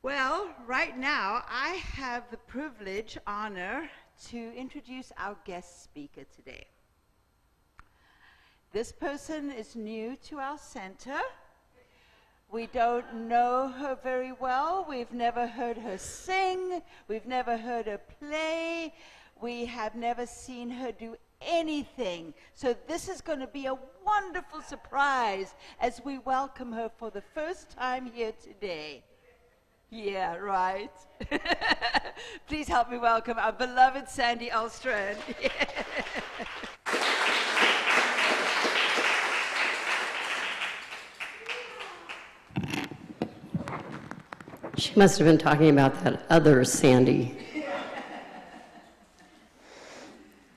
Well, right now I have the privilege, honor, to introduce our guest speaker today. This person is new to our center. We don't know her very well. We've never heard her sing. We've never heard her play. We have never seen her do anything. So this is going to be a wonderful surprise as we welcome her for the first time here today. Yeah, right. Please help me welcome our beloved Sandi Alstrand. Yeah. She must have been talking about that other Sandi.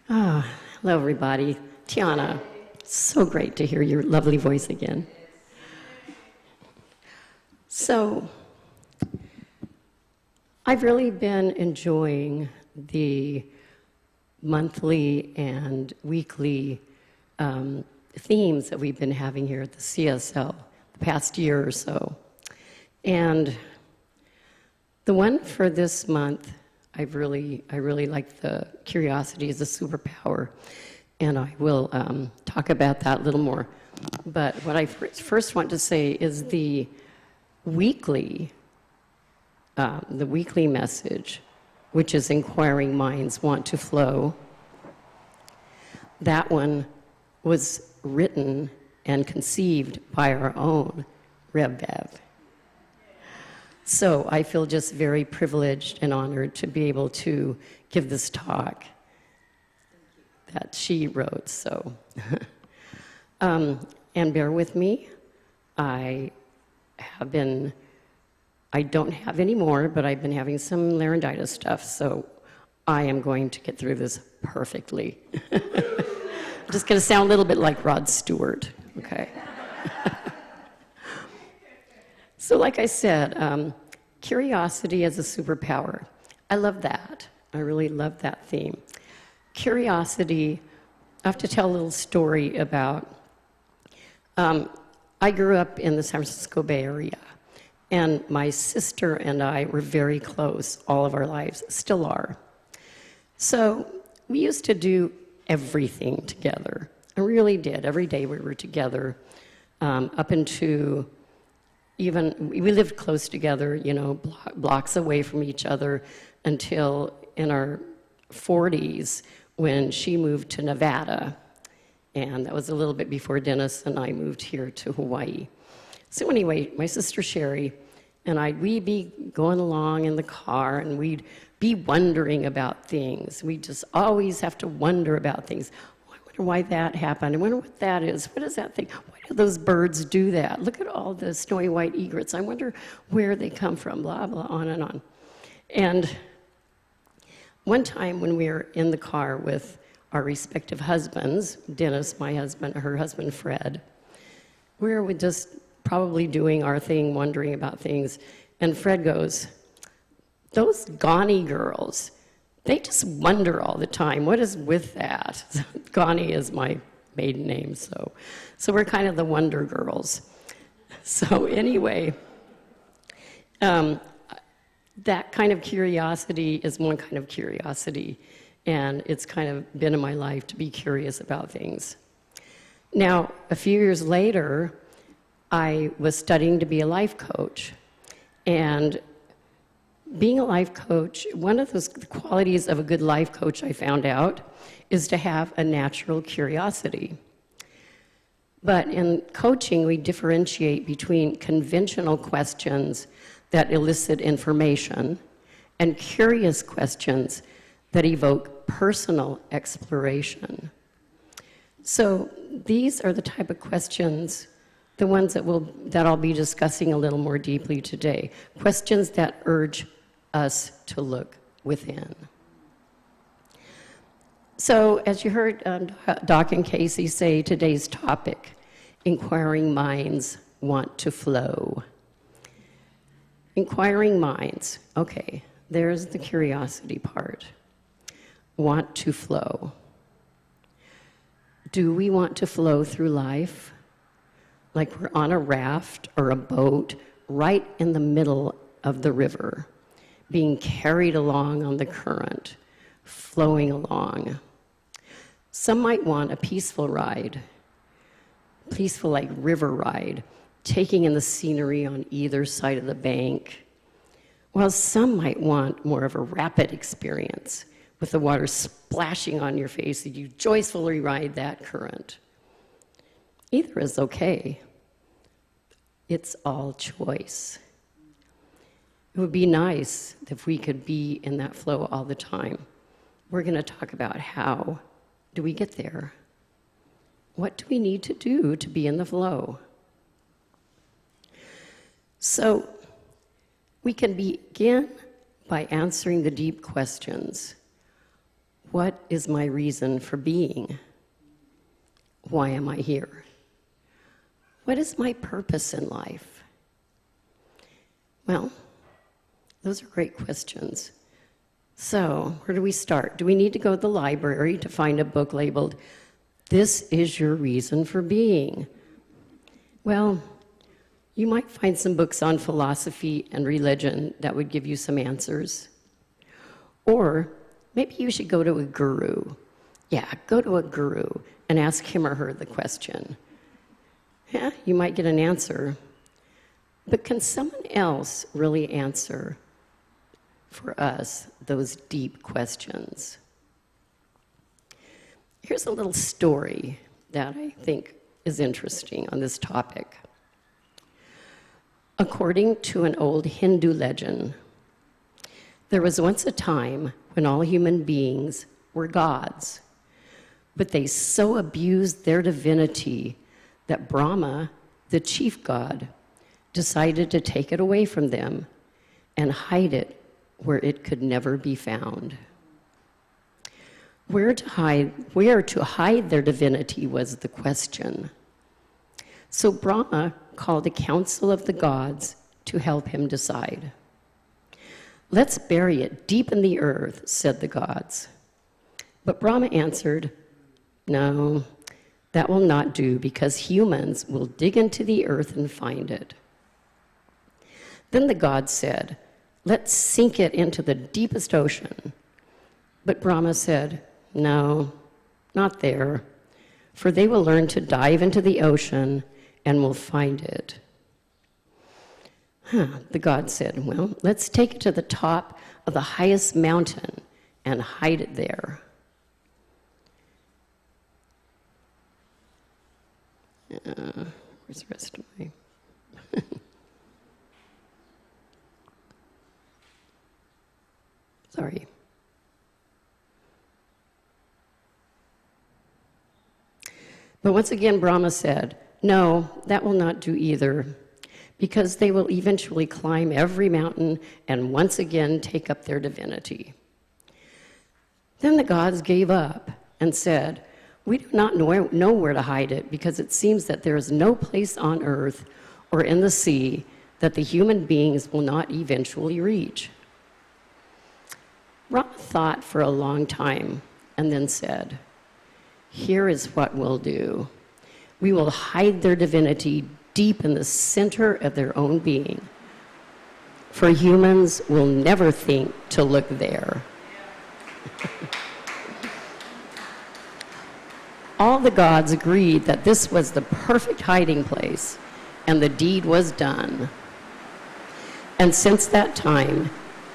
Hello, everybody. Tiana, so great to hear your lovely voice again. So, I've really been enjoying the monthly and weekly themes that we've been having here at the CSL the past year or so. And the one for this month, I really like the curiosity is a superpower, and I will talk about that a little more. But what I first want to say is the weekly message, which is Inquiring Minds Want to Flow. That one was written and conceived by our own Reb Bev. So I feel just very privileged and honored to be able to give this talk that she wrote. So, and bear with me. I don't have any more, but I've been having some laryngitis stuff, so I am going to get through this perfectly. I'm just going to sound a little bit like Rod Stewart, okay? So like I said, curiosity as a superpower. I love that. I really love that theme. Curiosity, I have to tell a little story about, I grew up in the San Francisco Bay Area, and my sister and I were very close all of our lives, still are. So we used to do everything together. I really did. Every day we were together, up into even, we lived close together, you know, blocks away from each other until in our 40s when she moved to Nevada. And that was a little bit before Dennis and I moved here to Hawaii. So anyway, my sister Sherry and we'd be going along in the car and we'd be wondering about things. We just always have to wonder about things. Oh, I wonder why that happened. I wonder what that is. What is that thing? Why do those birds do that? Look at all the snowy white egrets. I wonder where they come from, blah, blah, on and on. And one time when we were in the car with our respective husbands, Dennis, my husband, her husband, Fred, we were just probably doing our thing, wondering about things, and Fred goes, those Ghani girls, they just wonder all the time. What is with that? Ghani is my maiden name, so we're kind of the wonder girls. So anyway, that kind of curiosity is one kind of curiosity, and it's kind of been in my life to be curious about things. Now, a few years later, I was studying to be a life coach, and being a life coach, one of those qualities of a good life coach I found out is to have a natural curiosity. But in coaching, we differentiate between conventional questions that elicit information and curious questions that evoke personal exploration. So these are the type of questions, the ones that I'll be discussing a little more deeply today. Questions that urge us to look within. So as you heard Doc and Casey say, today's topic, Inquiring Minds Want to Flow. Inquiring minds, okay, there's the curiosity part. Want to flow. Do we want to flow through life like we're on a raft or a boat right in the middle of the river, being carried along on the current, flowing along. Some might want a peaceful ride, peaceful like river ride, taking in the scenery on either side of the bank, while some might want more of a rapid experience with the water splashing on your face as you joyfully ride that current. Either is okay. It's all choice. It would be nice if we could be in that flow all the time. We're going to talk about how do we get there? What do we need to do to be in the flow? So we can begin by answering the deep questions. What is my reason for being? Why am I here? What is my purpose in life? Well, those are great questions. So, where do we start? Do we need to go to the library to find a book labeled, "This is your reason for being"? Well, you might find some books on philosophy and religion that would give you some answers. Or maybe you should go to a guru. Yeah, go to a guru and ask him or her the question. Yeah, you might get an answer. But can someone else really answer for us those deep questions? Here's a little story that I think is interesting on this topic. According to an old Hindu legend, there was once a time when all human beings were gods, but they so abused their divinity that Brahma, the chief god, decided to take it away from them and hide it where it could never be found. Where to hide their divinity was the question. So Brahma called a council of the gods to help him decide. "Let's bury it deep in the earth," said the gods. But Brahma answered, "No, that will not do, because humans will dig into the earth and find it." Then the gods said, "Let's sink it into the deepest ocean." But Brahma said, "No, not there, for they will learn to dive into the ocean and will find it." The god said, "Well, let's take it to the top of the highest mountain and hide it there." Where's the rest of my... Sorry. But once again, Brahma said, "No, that will not do either, because they will eventually climb every mountain and once again take up their divinity." Then the gods gave up and said, "We do not know where to hide it, because it seems that there is no place on earth or in the sea that the human beings will not eventually reach." Brahma thought for a long time and then said, "Here is what we'll do. We will hide their divinity deep in the center of their own being, for humans will never think to look there." All the gods agreed that this was the perfect hiding place, and the deed was done. And since that time,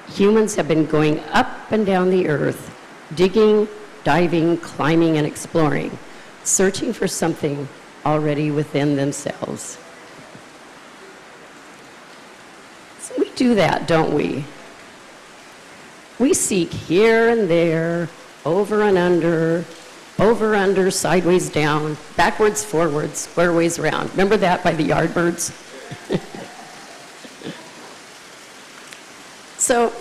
humans have been going up and down the earth, digging, diving, climbing, and exploring, searching for something already within themselves. So we do that, don't we? We seek here and there, over and under, sideways down, backwards, forwards, square ways around. Remember that by the Yardbirds? So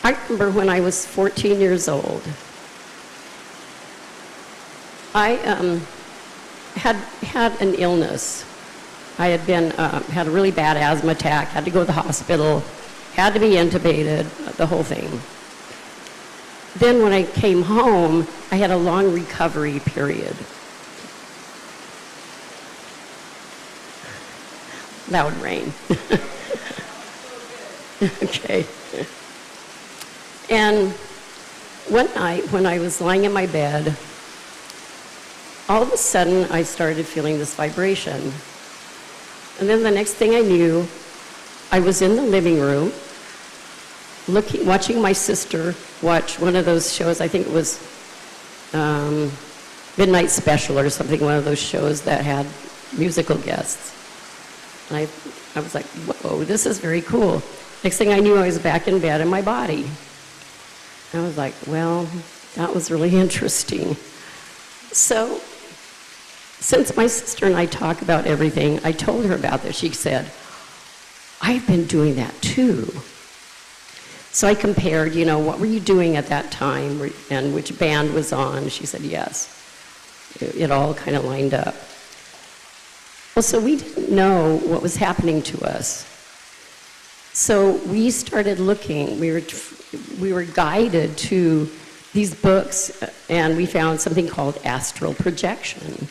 I remember when I was 14 years old, I had an illness. I had had a really bad asthma attack, had to go to the hospital, had to be intubated, the whole thing. Then when I came home, I had a long recovery period. Loud rain. Okay. And one night when I was lying in my bed, all of a sudden I started feeling this vibration. And then the next thing I knew, I was in the living room, watching my sister watch one of those shows. I think it was Midnight Special or something, one of those shows that had musical guests. And I was like, whoa, this is very cool. Next thing I knew, I was back in bed in my body. I was like, well, that was really interesting. So, since my sister and I talk about everything, I told her about this. She said, I've been doing that too. So I compared, what were you doing at that time and which band was on? She said, yes. It all kind of lined up. Well, so we didn't know what was happening to us. So we started looking. We were guided to these books, and we found something called astral projection.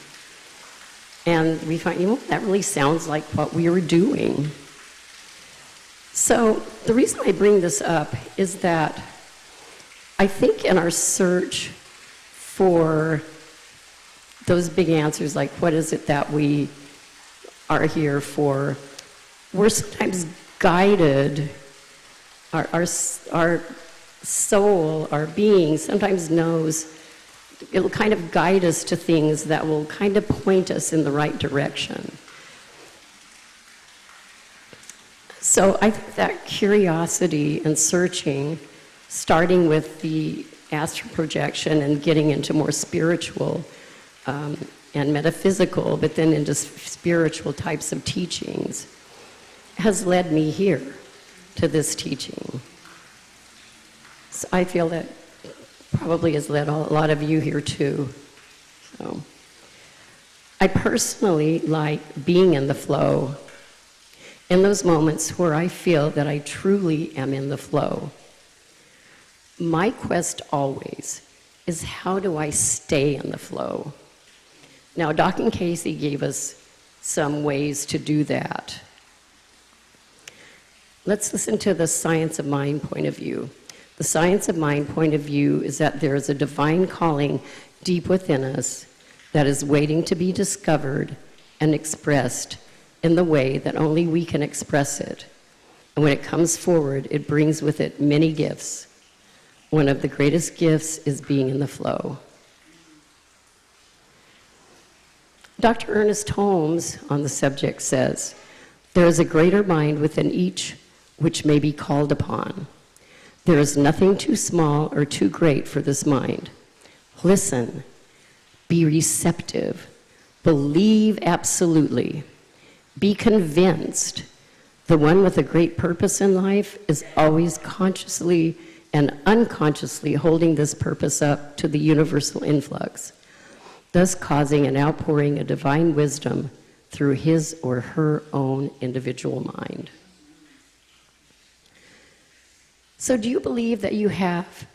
And we found, that really sounds like what we were doing. So the reason I bring this up is that I think in our search for those big answers, like what is it that we are here for, we're sometimes guided, our soul, our being sometimes knows, it'll kind of guide us to things that will kind of point us in the right direction. So I think that curiosity and searching, starting with the astral projection and getting into more spiritual and metaphysical, but then into spiritual types of teachings, has led me here to this teaching. So I feel that probably has led a lot of you here too. So I personally like being in the flow, in those moments where I feel that I truly am in the flow. My quest always is, how do I stay in the flow? Now, Doc and Casey gave us some ways to do that. Let's listen to the science of mind point of view. The science of mind point of view is that there is a divine calling deep within us that is waiting to be discovered and expressed in the way that only we can express it. And when it comes forward, it brings with it many gifts. One of the greatest gifts is being in the flow. Dr. Ernest Holmes on the subject says, there is a greater mind within each which may be called upon. There is nothing too small or too great for this mind. Listen, be receptive, believe absolutely, be convinced. The one with a great purpose in life is always consciously and unconsciously holding this purpose up to the universal influx, thus causing an outpouring of divine wisdom through his or her own individual mind. So do you believe that you have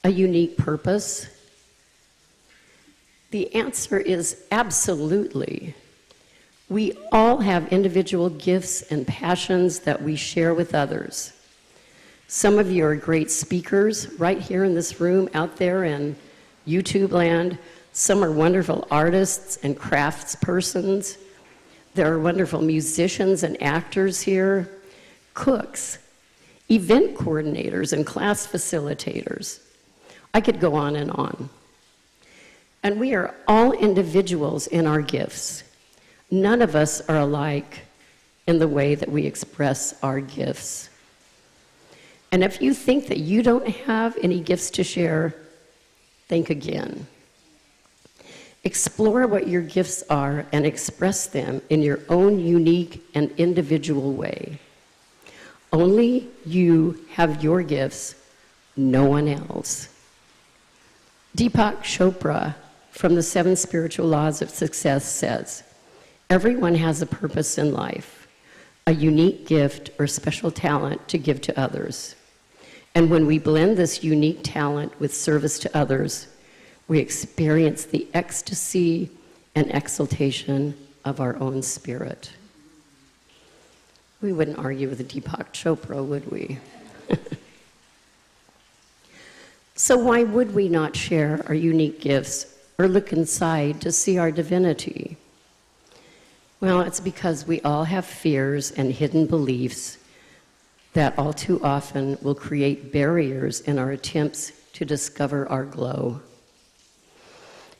a unique purpose? The answer is absolutely. We all have individual gifts and passions that we share with others. Some of you are great speakers right here in this room, out there in YouTube land. Some are wonderful artists and craftspersons. There are wonderful musicians and actors here, cooks, event coordinators and class facilitators. I could go on and on. And we are all individuals in our gifts. None of us are alike in the way that we express our gifts. And if you think that you don't have any gifts to share, think again. Explore what your gifts are and express them in your own unique and individual way. Only you have your gifts, no one else. Deepak Chopra from the 7 Spiritual Laws of Success says, everyone has a purpose in life, a unique gift or special talent to give to others. And when we blend this unique talent with service to others, we experience the ecstasy and exaltation of our own spirit. We wouldn't argue with Deepak Chopra, would we? So why would we not share our unique gifts or look inside to see our divinity? Well, it's because we all have fears and hidden beliefs that all too often will create barriers in our attempts to discover our glow.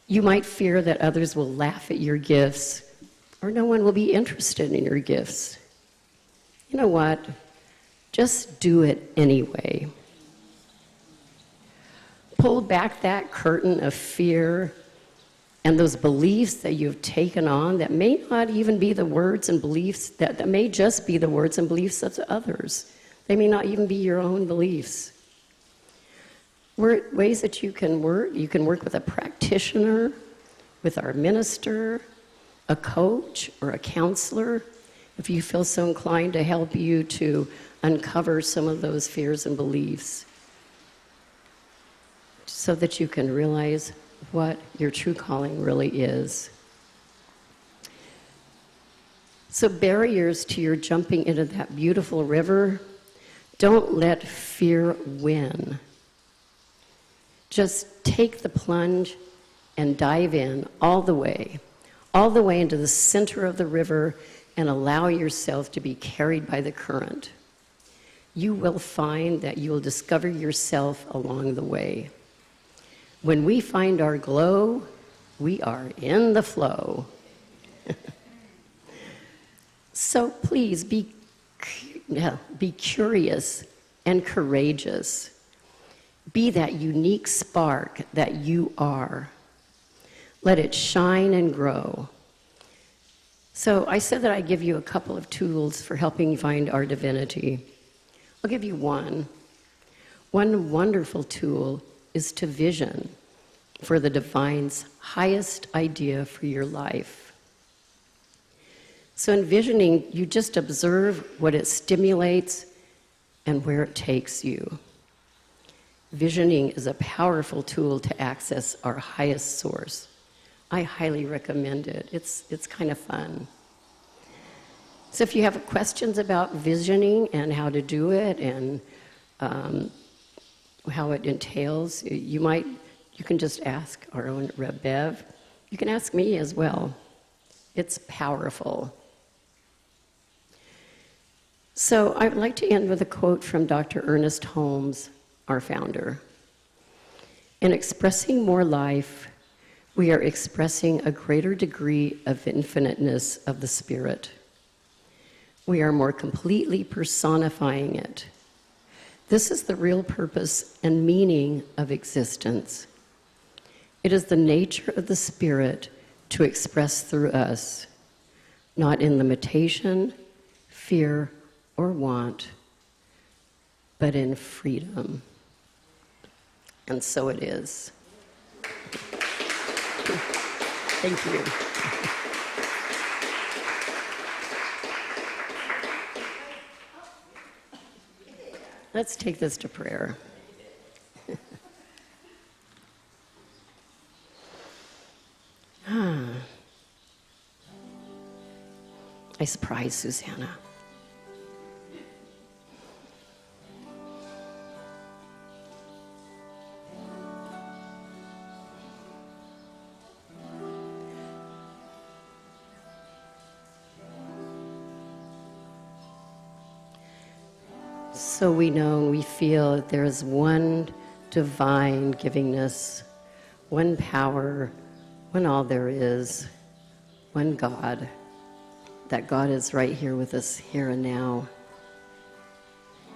You might fear that others will laugh at your gifts, or no one will be interested in your gifts. You know what? Just do it anyway. Pull back that curtain of fear and those beliefs that you've taken on that may not even be the words and beliefs, that may just be the words and beliefs of others. They may not even be your own beliefs. Ways that you can work with a practitioner, with our minister, a coach, or a counselor, if you feel so inclined, to help you to uncover some of those fears and beliefs so that you can realize what your true calling really is. So barriers to your jumping into that beautiful river, don't let fear win. Just take the plunge and dive in all the way into the center of the river and allow yourself to be carried by the current. You will find that you will discover yourself along the way. When we find our glow, we are in the flow. So please be curious and courageous. Be that unique spark that you are. Let it shine and grow. So I said that I'd give you a couple of tools for helping you find our divinity. I'll give you one. One wonderful tool is to vision for the divine's highest idea for your life. So in visioning, you just observe what it stimulates and where it takes you. Visioning is a powerful tool to access our highest source. I highly recommend it. It's kind of fun. So if you have questions about visioning and how to do it and how it entails, you can just ask our own Reb Bev. You can ask me as well. It's powerful. So I would like to end with a quote from Dr. Ernest Holmes, our founder. In expressing more life, we are expressing a greater degree of infiniteness of the spirit. We are more completely personifying it. This is the real purpose and meaning of existence. It is the nature of the spirit to express through us, not in limitation, fear, or want, but in freedom. And so it is. Thank you. Let's take this to prayer. I surprised Susanna. So we know, we feel that there is one divine givingness, one power, one all there is, one God. That God is right here with us, here and now.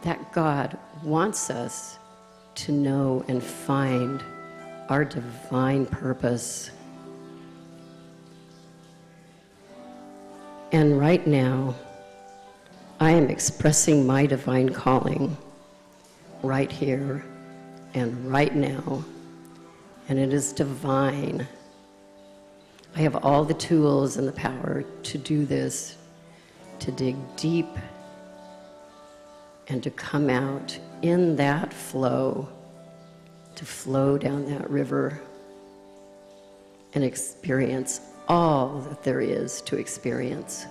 That God wants us to know and find our divine purpose. And right now, I am expressing my divine calling right here and right now, and it is divine. I have all the tools and the power to do this, to dig deep and to come out in that flow, to flow down that river and experience all that there is to experience.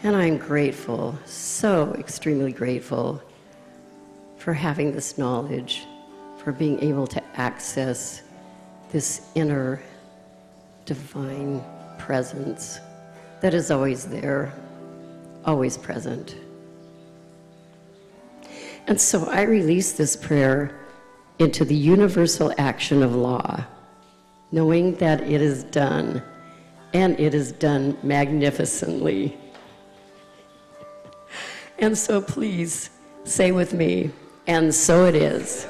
And I'm grateful, so extremely grateful for having this knowledge, for being able to access this inner divine presence that is always there, always present. And so I release this prayer into the universal action of law, knowing that it is done, and it is done magnificently. And so please say with me, and so it is.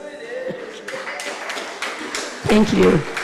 Thank you.